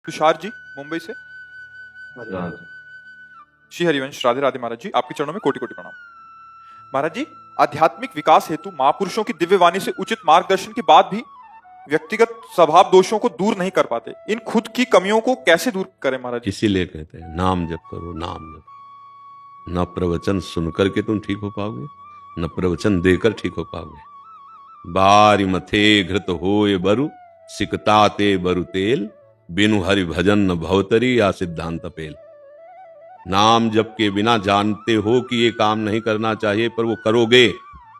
तुषार जी मुंबई से। श्री हरिवंश, राधे राधे महाराज जी, आपके चरणों में कोटि कोटि प्रणाम। महाराज जी, आध्यात्मिक विकास हेतु महापुरुषों की दिव्य वाणी से उचित मार्गदर्शन के बाद भी व्यक्तिगत स्वभाव दोषों को दूर नहीं कर पाते। इन खुद की कमियों को कैसे दूर करें महाराज जी? इसीलिए कहते हैं नाम जप करो, नाम जप। न प्रवचन सुन करके तुम ठीक हो पाओगे, न प्रवचन देकर ठीक हो पाओगे। बारी मथे घृत होए बरु, सिकताते बरु तेल, बिनु हरि भजन न भवतरी या सिद्धांत पेल। नाम जप के बिना जानते हो कि ये काम नहीं करना चाहिए, पर वो करोगे,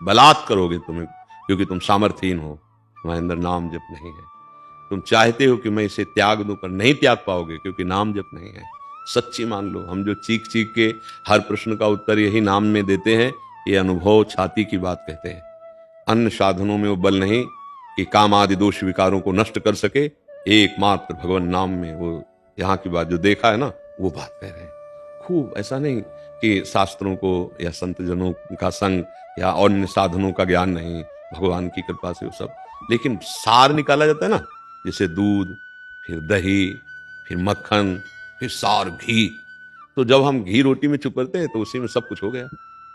बलात् करोगे तुम्हें, क्योंकि तुम सामर्थ्यहीन हो, तुम्हारे अंदर नाम जप नहीं है। तुम चाहते हो कि मैं इसे त्याग दूं, पर नहीं त्याग पाओगे क्योंकि नाम जप नहीं है। सच्ची मान लो, हम जो चीख चीख के हर प्रश्न का उत्तर यही नाम में देते हैं, ये अनुभव छाती की बात कहते हैं। अन्य साधनों में वो बल नहीं कि काम आदि दोष विकारों को नष्ट कर सके, एकमात्र भगवान नाम में वो यहाँ की बात जो देखा है ना, वो बात कह रहे हैं। खूब ऐसा नहीं कि शास्त्रों को या संत जनों का संग या अन्य साधनों का ज्ञान नहीं, भगवान की कृपा से वो सब, लेकिन सार निकाला जाता है ना, जैसे दूध, फिर दही, फिर मक्खन, फिर सार घी। तो जब हम घी रोटी में चुपड़ते हैं तो उसी में सब कुछ हो गया,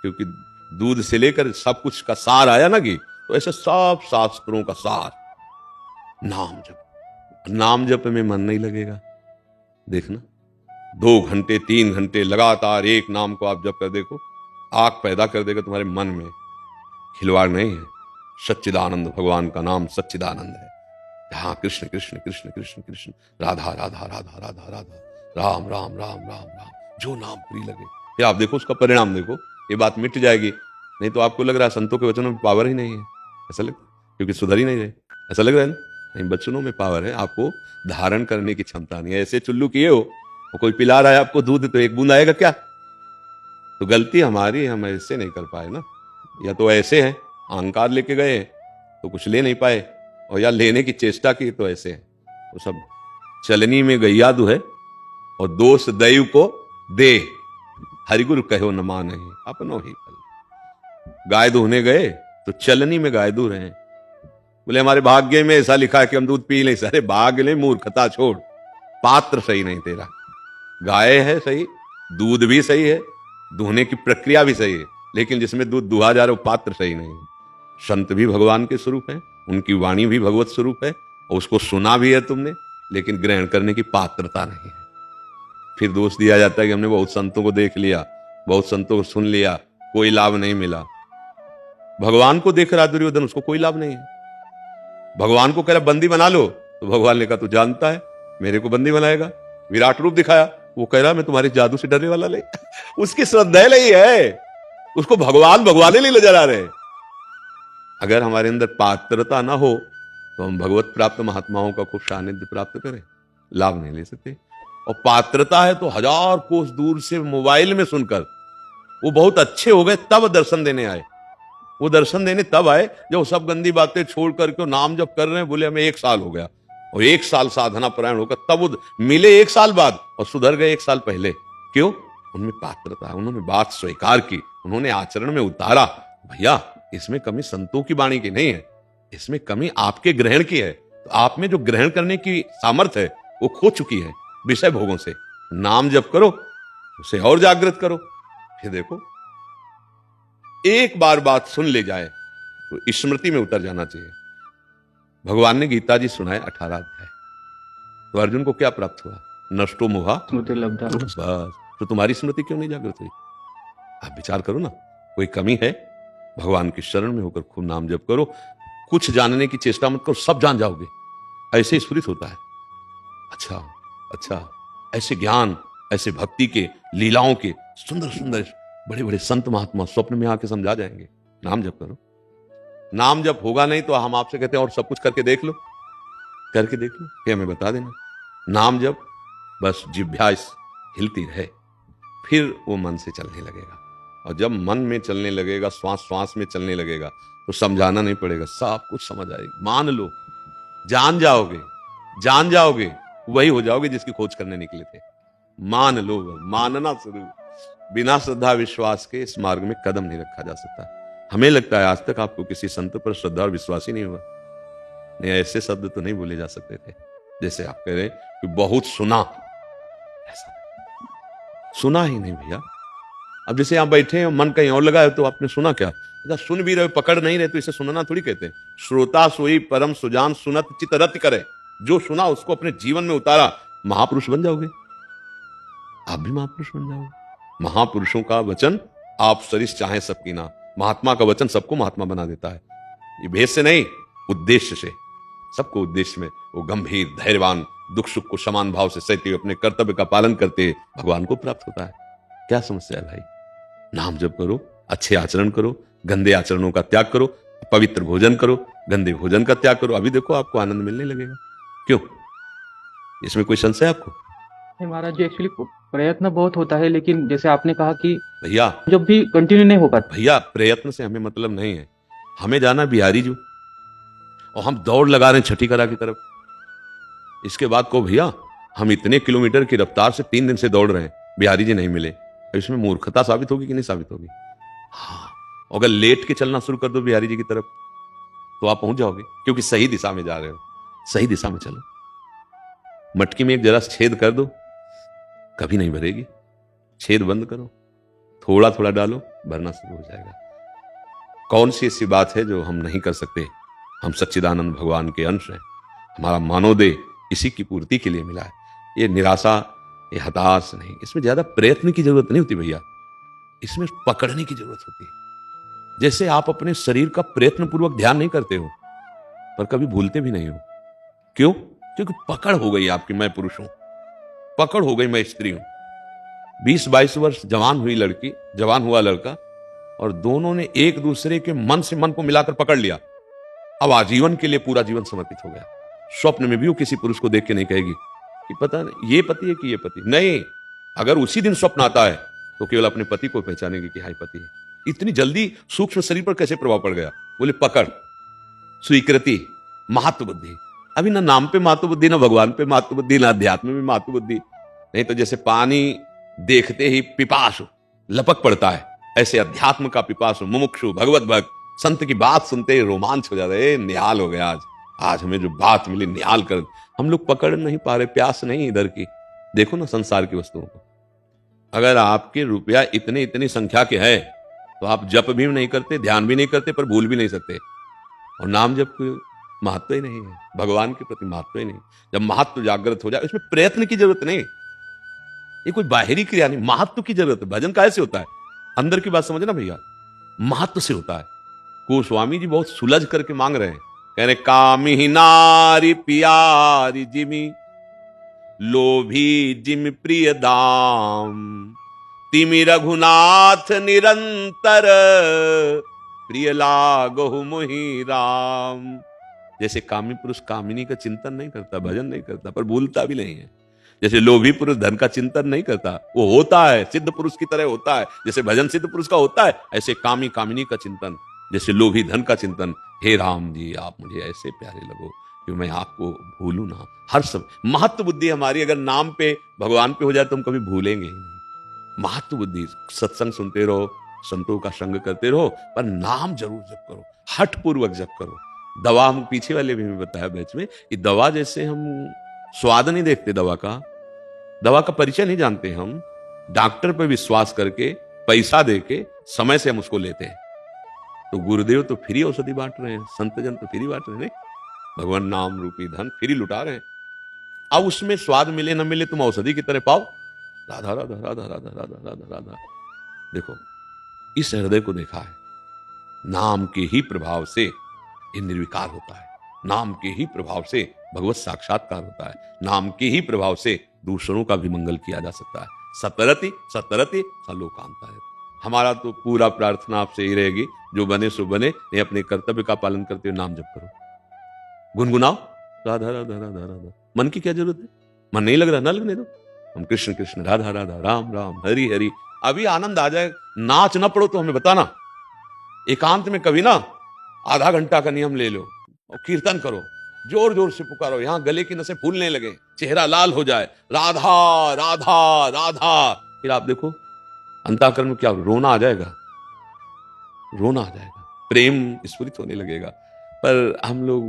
क्योंकि दूध से लेकर सब कुछ का सार आया ना घी। तो ऐसे सब शास्त्रों का सार नाम जप। नाम जप में मन नहीं लगेगा, देखना 2 घंटे 3 घंटे लगातार एक नाम को आप जप कर देखो, आग पैदा कर देगा तुम्हारे मन में। खिलवाड़ नहीं है। सच्चिदानंद भगवान का नाम सच्चिदानंद है। हाँ, कृष्ण कृष्ण कृष्ण कृष्ण कृष्ण, राधा राधा राधा राधा राधा, राम राम राम राम राम, जो नाम प्रिय लगे। फिर आप देखो उसका परिणाम देखो, ये बात मिट जाएगी। नहीं तो आपको लग रहा है संतों के वचनों में पावर ही नहीं है, ऐसा लगता है, क्योंकि सुधर ही नहीं रहे, ऐसा लग रहा है ना। नहीं, वचनों में पावर है, आपको धारण करने की क्षमता नहीं है। ऐसे चुल्लू किए हो, कोई पिला रहा है आपको दूध, तो एक बूंद आएगा क्या? तो गलती हमारी, हम ऐसे नहीं कर पाए ना। या तो ऐसे हैं, अहंकार लेके गए तो कुछ ले नहीं पाए, और या लेने की चेष्टा की तो ऐसे है। तो सब चलनी में गैया दू है, और दोष दैव को दे, हरिगुरु कहो न माने, अपनो ही फल। गाय दूहने गए तो चलनी में गाय दू रहे हैं, बोले हमारे भाग्य में ऐसा लिखा है कि हम दूध पी नहीं। सारे भाग्य ले, मूर्खता छोड़, पात्र सही नहीं तेरा। गाय है सही, दूध भी सही है, दूहने की प्रक्रिया भी सही है, लेकिन जिसमें दूध दुहा जा रहा है वो पात्र सही नहीं है। संत भी भगवान के स्वरूप है, उनकी वाणी भी भगवत स्वरूप है, और उसको सुना भी है तुमने, लेकिन ग्रहण करने की पात्रता नहीं है। फिर दोष दिया जाता है कि हमने बहुत संतों को देख लिया, बहुत संतों को सुन लिया, कोई लाभ नहीं मिला। भगवान को देख रहा दुर्योधन, उसको कोई लाभ नहीं है। भगवान को कह रहा बंदी बना लो, तो भगवान ने कहा तू जानता है मेरे को बंदी बनाएगा। विराट रूप दिखाया, वो कह रहा मैं तुम्हारे जादू से डरने वाला नहीं। उसकी श्रद्धा नहीं है, उसको भगवान भगवान नहीं नजर आ रहे। अगर हमारे अंदर पात्रता ना हो तो हम भगवत प्राप्त महात्माओं का खूब सानिध्य प्राप्त करें, लाभ नहीं ले सकते। और पात्रता है तो 1000 कोस दूर से मोबाइल में सुनकर वो बहुत अच्छे हो गए, तब दर्शन देने आए। वो दर्शन देने तब आए जब सब गंदी बातें छोड़ करके नाम जब कर रहे हैं, बोले हमें 1 साल हो गया, और 1 साल साधना परायण होकर तब वो मिले 1 साल बाद, और सुधर गए 1 साल पहले। क्यों? उनमें पात्रता, उन्होंने बात स्वीकार की, उन्होंने आचरण में उतारा। भैया, इसमें कमी संतों की वाणी की नहीं है, इसमें कमी आपके ग्रहण की है। तो आप में जो ग्रहण करने की सामर्थ्य है वो खो चुकी है विषय भोगों से। नाम जप करो, उसे और जागृत करो, फिर देखो एक बार बात सुन ले जाए तो स्मृति में उतर जाना चाहिए। भगवान ने गीता जी सुनाए 18 अध्याय, तो अर्जुन को क्या प्राप्त हुआ? नष्टो मोहा स्मृति लब्धा। बस। तो तुम्हारी स्मृति क्यों नहीं जागृत हुई? आप विचार करो ना, कोई कमी है? भगवान की शरण में होकर खूब नाम जप करो, कुछ जानने की चेष्टा मत करो, सब जान जाओगे। ऐसे ही स्फुरित होता है। अच्छा अच्छा, ऐसे ज्ञान, ऐसे भक्ति के, लीलाओं के सुंदर सुंदर बड़े बड़े संत महात्मा स्वप्न में आके समझा जाएंगे। नाम जप करो। नाम जप होगा नहीं तो हम आपसे कहते हैं और सब कुछ करके देख लो, करके देख लो, क्या हमें बता देना। नाम जप बस जिह्वा हिलती रहे, फिर वो मन से चलने लगेगा। और जब मन में चलने लगेगा, श्वास श्वास में चलने लगेगा, तो समझाना नहीं पड़ेगा, सब कुछ समझ आएगी। मान लो, जान जाओगे, जान जाओगे, वही हो जाओगे जिसकी खोज करने निकले थे। मान लो, मानना शुरू। बिना श्रद्धा विश्वास के इस मार्ग में कदम नहीं रखा जा सकता। हमें लगता है आज तक आपको किसी संत पर श्रद्धा और विश्वास ही नहीं हुआ। नहीं, ऐसे शब्द तो नहीं बोले जा सकते थे। जैसे आप कह रहे हैं कि बहुत सुना, ऐसा सुना ही नहीं भैया। अब जैसे आप बैठे हैं, मन कहीं और लगा है, तो आपने सुना क्या? अच्छा, सुन भी रहे हो, पकड़ नहीं रहे, तो इसे सुनना थोड़ी कहते हैं। श्रोता सोई परम सुजान, सुनत चित रत करे। जो सुना उसको अपने जीवन में उतारा, महापुरुष बन जाओगे। आप भी महापुरुष बन जाओगे। महापुरुषों का वचन आप सरिस चाहे सबकी ना, महात्मा का वचन सबको महात्मा बना देता है। ये भेद से नहीं, उद्देश्य से, सबको उद्देश्य में वो गंभीर धैर्यवान, दुख सुख को समान भाव से सहते हुए अपने कर्तव्य का पालन करते भगवान को प्राप्त होता है। क्या समस्या है भाई? नाम जप करो, अच्छे आचरण करो, गंदे आचरणों का त्याग करो, पवित्र भोजन करो, गंदे भोजन का त्याग करो। अभी देखो आपको आनंद मिलने लगेगा। क्यों? इसमें कोई संशय है आपको? नहीं महाराज जी, एक्चुअली प्रयत्न बहुत होता है, लेकिन जैसे आपने कहा कि भैया जब भी कंटिन्यू नहीं हो पाता। भैया प्रयत्न से हमें मतलब नहीं है। हमें जाना बिहारी जी, और हम दौड़ लगा रहे हैं छठी कला की तरफ। इसके बाद को भैया हम इतने किलोमीटर की रफ्तार से 3 दिन से दौड़ रहे हैं, बिहारी जी नहीं मिले। इसमें मूर्खता साबित होगी कि नहीं साबित होगी? हाँ, अगर लेट के चलना शुरू कर दो बिहारी जी की तरफ, तो आप पहुंच जाओगे, क्योंकि सही दिशा में जा रहे हो। सही दिशा में चलो। मटकी में एक जरा छेद कर दो, कभी नहीं भरेगी। छेद बंद करो, थोड़ा थोड़ा डालो, भरना शुरू हो जाएगा। कौन सी ऐसी बात है जो हम नहीं कर सकते? हम सच्चिदानंद भगवान के अंश हैं। हमारा मानवदेह इसी की पूर्ति के लिए मिला है। ये निराशा, ये हताश नहीं, इसमें ज्यादा प्रयत्न की जरूरत नहीं होती भैया, इसमें पकड़ने की जरूरत होती है। जैसे आप अपने शरीर का प्रयत्न पूर्वक ध्यान नहीं करते हो, पर कभी भूलते भी नहीं हो। क्यों? क्योंकि पकड़ हो गई आपकी, मैं पुरुष हूं, पकड़ हो गई मैं स्त्री हूं। 20-22 वर्ष जवान हुई लड़की, जवान हुआ लड़का, और दोनों ने एक दूसरे के मन से मन को मिलाकर पकड़ लिया। अब आजीवन के लिए पूरा जीवन समर्पित हो गया। स्वप्न में भी वो किसी पुरुष को देख के नहीं कहेगी कि पता नहीं ये पति है कि ये पति नहीं। अगर उसी दिन स्वप्न आता है तो केवल अपने पति को पहचानेगी कि हाय पति है। इतनी जल्दी सूक्ष्म शरीर पर कैसे प्रभाव पड़ गया? बोले पकड़, स्वीकृति, महत्व बुद्धि। अभी ना नाम पे महत्व बुद्धि, ना भगवान पे महत्व बुद्धि, ना अध्यात्म में महत्व बुद्धि। नहीं तो जैसे पानी देखते ही पिपासु लपक पड़ता है, ऐसे अध्यात्म का पिपासु, मुमुक्षु, भगवत भक्त संत की बात सुनते ही रोमांच हो जाता है। निहाल हो गया आज हमें जो बात मिली, निहाल कर। हम लोग पकड़ नहीं पा रहे, प्यास नहीं इधर की। देखो ना संसार की वस्तुओं को। अगर आपके रुपया इतनी इतनी संख्या के है, तो आप जप भी नहीं करते, ध्यान भी नहीं करते, पर भूल भी नहीं सकते। और नाम जप कोई महत्व ही नहीं है, भगवान के प्रति महत्व ही नहीं। जब महत्व जागृत हो जाए, इसमें प्रयत्न की जरूरत नहीं, ये कोई बाहरी क्रिया नहीं, महत्व की जरूरत है। भजन कैसे होता है? अंदर की बात समझना भैया, महत्व से होता है। गोस्वामी जी बहुत सुलझ करके मांग रहे हैं, कह रहे कामी नारी प्यारी जिमी, लोभी जिम प्रिय दाम, तिमि रघुनाथ निरंतर, प्रिय लागहु मोहि राम। जैसे कामी पुरुष कामिनी का चिंतन नहीं करता, भजन नहीं करता, पर भूलता भी नहीं है। जैसे लोभी पुरुष धन का चिंतन नहीं करता, वो होता है सिद्ध पुरुष की तरह होता है, जैसे भजन सिद्ध पुरुष का होता है, ऐसे कामी कामिनी का चिंतन, जैसे लोभी धन का चिंतन। हे राम जी, आप मुझे ऐसे प्यारे लगो कि मैं आपको भूलूं ना हर समय। महत्व बुद्धि हमारी अगर नाम पे, भगवान पे हो जाए तो हम कभी भूलेंगे ही नहीं। महत्व बुद्धि, सत्संग सुनते रहो, संतों का संग करते रहो, पर नाम जरूर जप करो, हठ पूर्वक जप करो। दवा, हम पीछे वाले भी बताया बैच में कि दवा जैसे हम स्वाद नहीं देखते, दवा का परिचय नहीं जानते, हम डॉक्टर पर विश्वास करके पैसा देके समय से हम उसको लेते हैं। तो गुरुदेव तो फ्री औषधि बांट रहे हैं, संत जन तो फ्री बांट रहे हैं, भगवान नाम रूपी धन फ्री लुटा रहे हैं। अब उसमें स्वाद मिले न मिले, तुम औषधि की तरह पाओ। राधा राधा राधा राधा राधा राधा राधा। देखो, इस हृदय को देखा है, नाम के ही प्रभाव से ये निर्विकार होता है, नाम के ही प्रभाव से भगवत साक्षात्कार होता है, नाम के ही प्रभाव से दूसरों का भी मंगल किया जा सकता है। सतरति सतरति सलोकांता है। हमारा तो पूरा प्रार्थना आपसे ही रहेगी, जो बने सो बने, ये अपने कर्तव्य का पालन करते हुए नाम जप करो, गुनगुनाओ राधा राधा राधा राधा। मन की क्या जरूरत है? मन नहीं लग रहा, ना लगने दो। हम कृष्ण कृष्ण राधा राधा राम राम हरि हरि। अभी आनंद आ जाए। नाच ना पड़ो तो हमें बताना, एकांत में कभी ना आधा घंटा का नियम ले लो और कीर्तन करो, जोर जोर से पुकारो, यहां गले की नसें फूलने लगे, चेहरा लाल हो जाए, राधा राधा राधा। फिर आप देखो अंतःकरण में क्या रोना आ जाएगा, रोना आ जाएगा, प्रेम स्फुरित होने लगेगा। पर हम लोग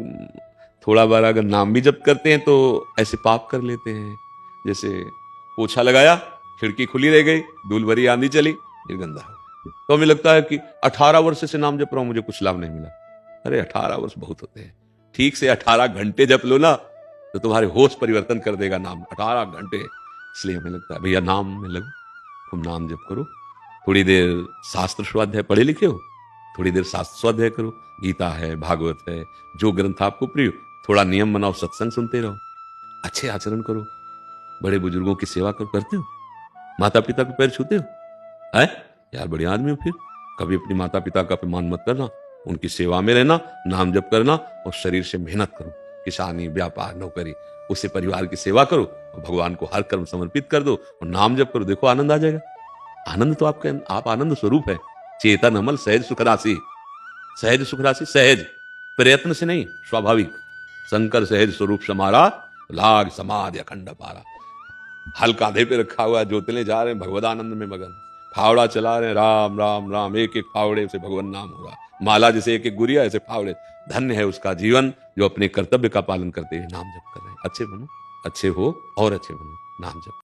थोड़ा बार अगर नाम भी जप करते हैं तो ऐसे पाप कर लेते हैं, जैसे पोछा लगाया, खिड़की खुली रह गई, धूल भरी आंधी चली, फिर गंदा हो गया। तो हमें लगता है कि 18 वर्ष से नाम जप रहा हूं, मुझे कुछ लाभ नहीं मिला। अरे 18 वर्ष बहुत होते हैं, ठीक से 18 घंटे जप लो ना तो तुम्हारे होश परिवर्तन कर देगा नाम, 18 घंटे। इसलिए हमें लगता है भैया नाम में लगो, तुम नाम जप करो, थोड़ी देर शास्त्र स्वाध्याय, पढ़े लिखे हो, थोड़ी देर शास्त्र स्वाध्याय करो, गीता है, भागवत है, जो ग्रंथ आपको प्रिय हो, थोड़ा नियम बनाओ, सत्संग सुनते रहो, अच्छे आचरण करो, बड़े बुजुर्गों की सेवा करो, करते हो, माता पिता के पैर छूते हो, है यार बड़े आदमी हो। फिर कभी अपनी माता पिता का अपमान मत करना, उनकी सेवा में रहना, नाम जप करना और शरीर से मेहनत करो, किसानी, व्यापार, नौकरी, उससे परिवार की सेवा करो और भगवान को हर कर्म समर्पित कर दो और नाम जप करो, देखो आनंद आ जाएगा। आनंद तो आप आनंद स्वरूप है, चेतन अमल सहज सुख राशि, सहज सुख राशि, सहज, प्रयत्न से नहीं, स्वाभाविक। शंकर सहज स्वरूप समारा, लाग समाधि अखंड पारा। हल कांधे पे रखा हुआ है, जोतने जा रहे हैं, भगवदानंद में मगन, फावड़ा चला रहे हैं, राम राम राम, एक एक फावड़े से भगवान नाम हो रहा, माला जैसे एक एक गुड़िया, ऐसे फावड़े। धन्य है उसका जीवन जो अपने कर्तव्य का पालन करते हुए नाम जप कर रहे हैं। अच्छे बनो, अच्छे हो और अच्छे बनो, नाम जप।